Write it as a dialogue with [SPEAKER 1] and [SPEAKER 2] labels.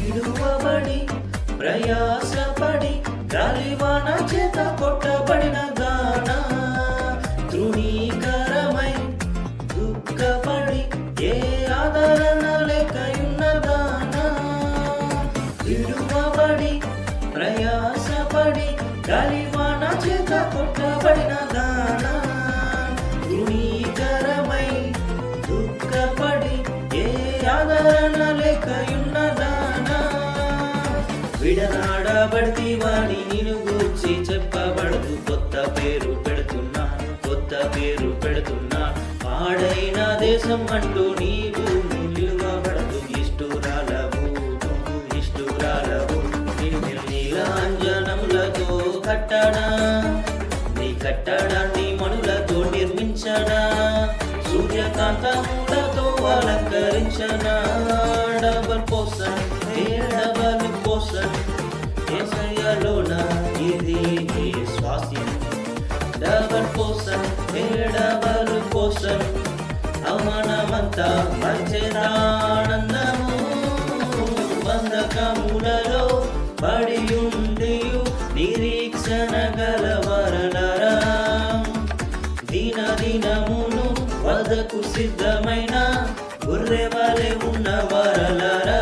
[SPEAKER 1] విడువబడి ప్రయాసపడి గాలివాన చేత కొట్టబడిన దాన తృణీకరమై దుఃఖపడి ఏ ఆదరణ లేకయున్న దాన విడువబడి ప్రయాసపడి గాలివాన చేత కొట్టబడిన దాన తృణీకరమై దుఃఖపడి ఏ ఆదరణ లేకయున్న దాన విడనాడబడితి వాణి నిన్ను గూర్చి చెప్పబడదు కొత్త పేరు పెడుతున్నా పాడైన దేశం అంటూ నీవు నిలువబడదు ఇష్టురాలవు నీలాంజనములతో కట్టడా నీ కట్టడాన్ని మనులతో నిర్మించడా సూర్యకాంతములతో అలంకరించనా డబల్ పోషన్ ఏసయ్యలోన ఇది నీ స్వాస్యం డబల్ పోషన్ అవమానమంతా మర్చెదానందము బంధకములలో పడియుండియు నిరీక్షణ గలవరలరా దినమును వదకు సిద్ధమైన గుర్రె వలె ఉన్న వరలరా